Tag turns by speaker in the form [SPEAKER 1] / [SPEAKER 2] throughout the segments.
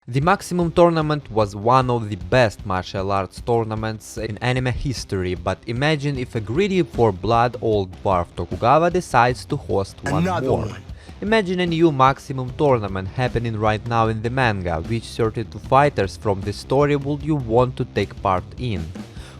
[SPEAKER 1] The Maximum Tournament was one of the best martial arts tournaments in anime history, but imagine if a greedy for blood old dwarf Tokugawa decides to host one more. Imagine a new Maximum Tournament happening right now in the manga. Which 32 fighters from the story would you want to take part in?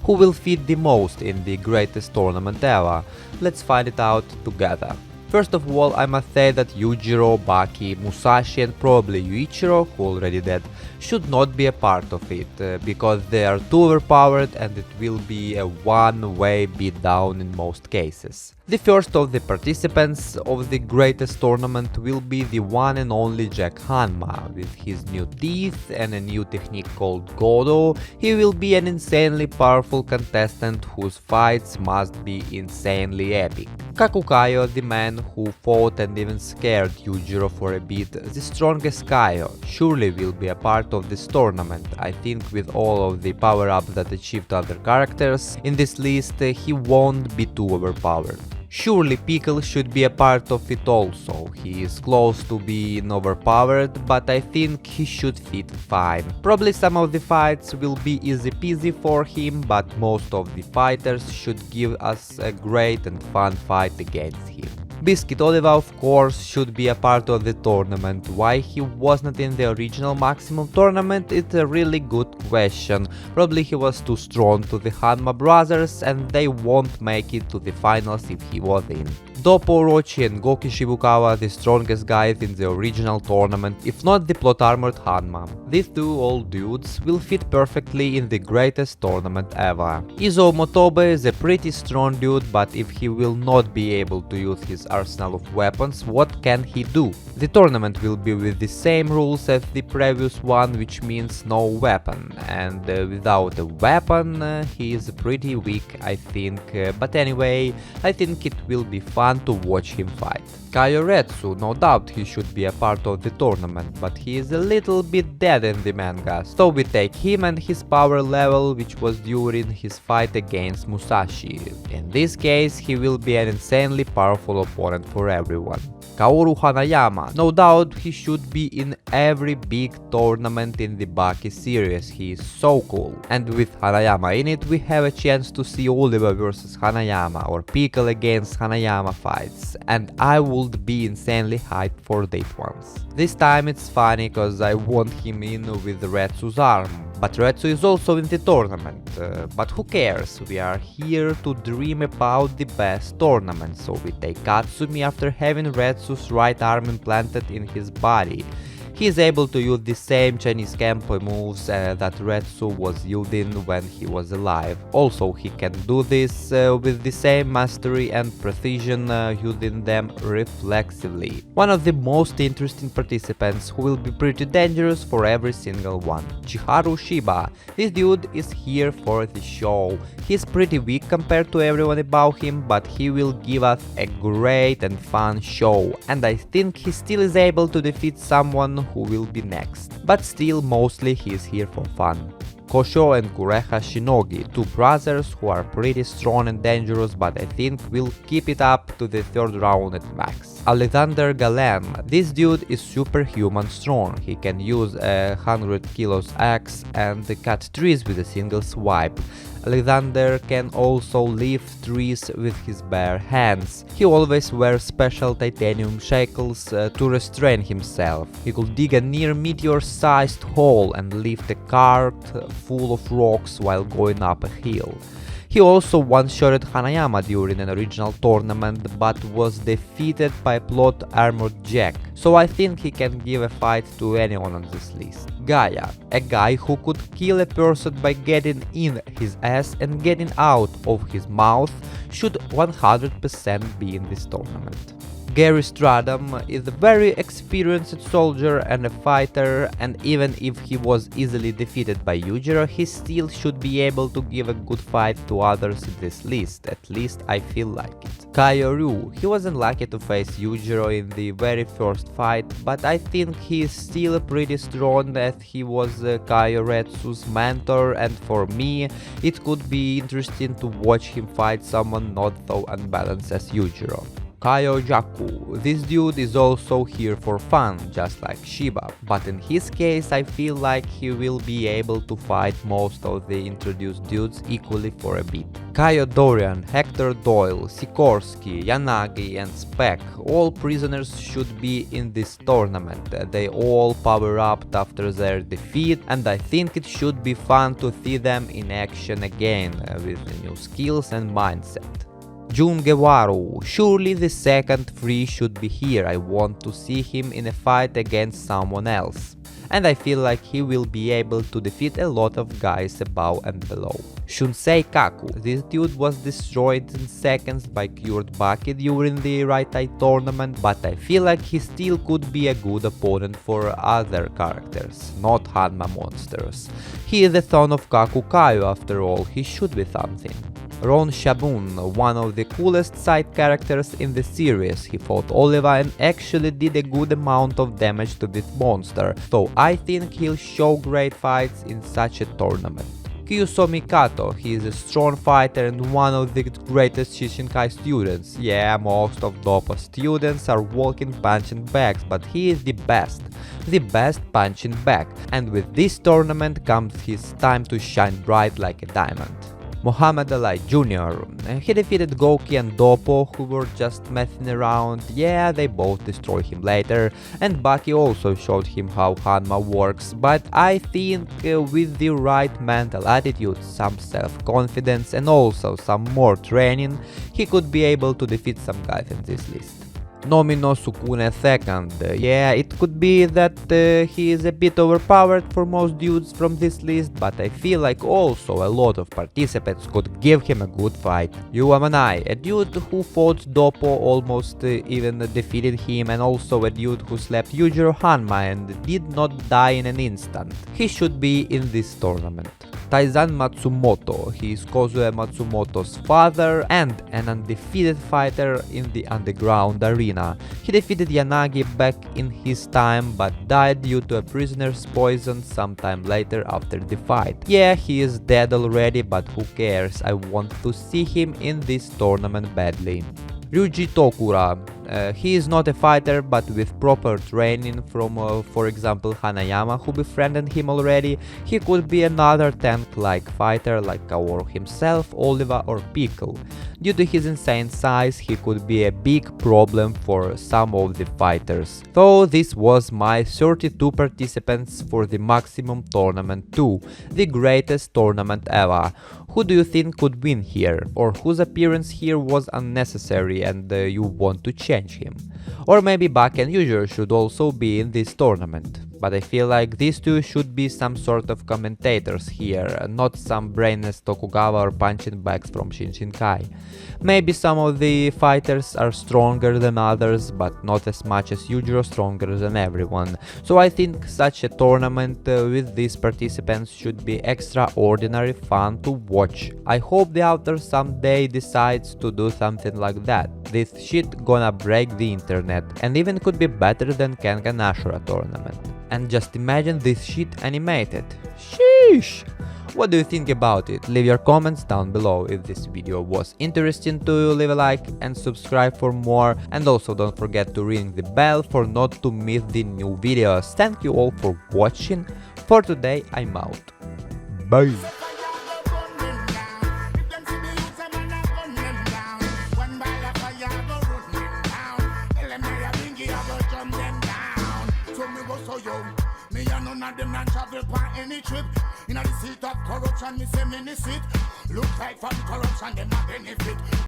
[SPEAKER 1] Who will fit the most in the greatest tournament ever? Let's find it out together. First of all, I must say that Yujiro, Baki, Musashi and probably Yuichiro, who already dead, should not be a part of it, because they are too overpowered and it will be a one-way beatdown in most cases. The first of the participants of the greatest tournament will be the one and only Jack Hanma. With his new teeth and a new technique called Godo, he will be an insanely powerful contestant whose fights must be insanely epic. Kakukayo, the man who fought and even scared Yujiro for a bit, the strongest Kaio, surely will be a part of this tournament. I think with all of the power-ups that achieved other characters in this list, he won't be too overpowered. Surely Pickle should be a part of it also. He is close to being overpowered, but I think he should fit fine. Probably some of the fights will be easy peasy for him, but most of the fighters should give us a great and fun fight against him. Biscuit Oliva, of course, should be a part of the tournament. Why he was not in the original Maximum Tournament? It's a really good question. Probably he was too strong to the Hanma brothers and they won't make it to the finals if he was in. Doppo Orochi and Goki Shibukawa, the strongest guys in the original tournament, if not the plot armored Hanma. These two old dudes will fit perfectly in the greatest tournament ever. Izo Motobe is a pretty strong dude, but if he will not be able to use his arsenal of weapons, what can he do? The tournament will be with the same rules as the previous one, which means no weapon, and without a weapon he is pretty weak, I think, but anyway, I think it will be fun to watch him fight. Kaioretsu, no doubt he should be a part of the tournament, but he is a little bit dead in the manga, so we take him and his power level, which was during his fight against Musashi. In this case, he will be an insanely powerful opponent for everyone. Kaoru Hanayama, no doubt he should be in every big tournament in the Baki series, he is so cool. And with Hanayama in it, we have a chance to see Oliver vs Hanayama or Pickle against Hanayama fights, and I would be insanely hyped for that ones. This time it's funny cause I want him in with Retsu's arm, but Retsu is also in the tournament, but who cares, we are here to dream about the best tournament, so we take Katsumi after having Retsu's right arm implanted in his body. He is able to use the same Chinese Kenpo moves that Retsu was using when he was alive. Also, he can do this with the same mastery and precision, using them reflexively. One of the most interesting participants who will be pretty dangerous for every single one. Chiharu Shiba. This dude is here for the show. He's pretty weak compared to everyone above him, but he will give us a great and fun show, and I think he still is able to defeat someone who will be next, but still mostly he is here for fun. Kosho and Kureha Shinogi, two brothers who are pretty strong and dangerous, but I think will keep it up to the third round at max. Alexander Galen, this dude is superhuman strong, he can use a 100 kilos axe and cut trees with a single swipe. Alexander can also lift trees with his bare hands. He always wears special titanium shackles to restrain himself. He could dig a near meteor-sized hole and lift a cart full of rocks while going up a hill. He also one-shotted Hanayama during an original tournament, but was defeated by plot armored Jack, so I think he can give a fight to anyone on this list. Gaia, a guy who could kill a person by getting in his ass and getting out of his mouth, should 100% be in this tournament. Gary Stradam is a very experienced soldier and a fighter, and even if he was easily defeated by Yujiro, he still should be able to give a good fight to others in this list, at least I feel like it. Kaioru, he was unlucky to face Yujiro in the very first fight, but I think he is still pretty strong as he was Kaioretsu's mentor, and for me it could be interesting to watch him fight someone not so unbalanced as Yujiro. Kaio Jaku. This dude is also here for fun, just like Shiba, but in his case I feel like he will be able to fight most of the introduced dudes equally for a bit. Kaio Dorian, Hector Doyle, Sikorsky, Yanagi and Spec, all prisoners should be in this tournament. They all power up after their defeat, and I think it should be fun to see them in action again with new skills and mindset. Jun Gewaru, surely the second free should be here. I want to see him in a fight against someone else. And I feel like he will be able to defeat a lot of guys above and below. Shunsei Kaku, this dude was destroyed in seconds by cured Baki during the Right Eye tournament, but I feel like he still could be a good opponent for other characters, not Hanma monsters. He is the son of Kaku Kaio after all, he should be something. Ron Shabun, one of the coolest side characters in the series, he fought Oliva and actually did a good amount of damage to this monster, so I think he'll show great fights in such a tournament. Kyusomi Kato, he is a strong fighter and one of the greatest Shishinkai students. Yeah, most of Doppo students are walking punching bags, but he is the best punching bag, and with this tournament comes his time to shine bright like a diamond. Muhammad Ali Jr. He defeated Gouki and Doppo, who were just messing around. Yeah, they both destroyed him later, and Baki also showed him how Hanma works, but I think with the right mental attitude, some self-confidence and also some more training, he could be able to defeat some guys in this list. Nomino Sukune II. Yeah, it could be that he is a bit overpowered for most dudes from this list, but I feel like also a lot of participants could give him a good fight. Yuwa Manai, a dude who fought Doppo, almost even defeated him, and also a dude who slapped Yujiro Hanma and did not die in an instant. He should be in this tournament. Taizan Matsumoto, he is Kozue Matsumoto's father and an undefeated fighter in the underground arena. He defeated Yanagi back in his time but died due to a prisoner's poison sometime later after the fight. Yeah, he is dead already, but who cares, I want to see him in this tournament badly. Ryuji Tokura, he is not a fighter, but with proper training from, for example, Hanayama, who befriended him already, he could be another tank-like fighter like Kaoru himself, Oliva or Pickle. Due to his insane size, he could be a big problem for some of the fighters. So this was my 32 participants for the Maximum Tournament 2, the greatest tournament ever. Who do you think could win here, or whose appearance here was unnecessary and you want to change him? Or maybe Baki and Yujiro should also be in this tournament. But I feel like these two should be some sort of commentators here, not some brainless Tokugawa or punching bags from Shinshinkai. Maybe some of the fighters are stronger than others, but not as much as Yujiro stronger than everyone. So I think such a tournament with these participants should be extraordinary fun to watch. I hope the author someday decides to do something like that. This shit gonna break the internet, and even could be better than Kengan Ashura tournament. And just imagine this shit animated. Sheesh! What do you think about it? Leave your comments down below. If this video was interesting to you, leave a like and subscribe for more, and also don't forget to ring the bell for not to miss the new videos. Thank you all for watching. For today, I'm out. Bye!
[SPEAKER 2] Me and none of them not travel for any trip. In the seat of corruption, me say many sit. Look like from corruption, them not benefit.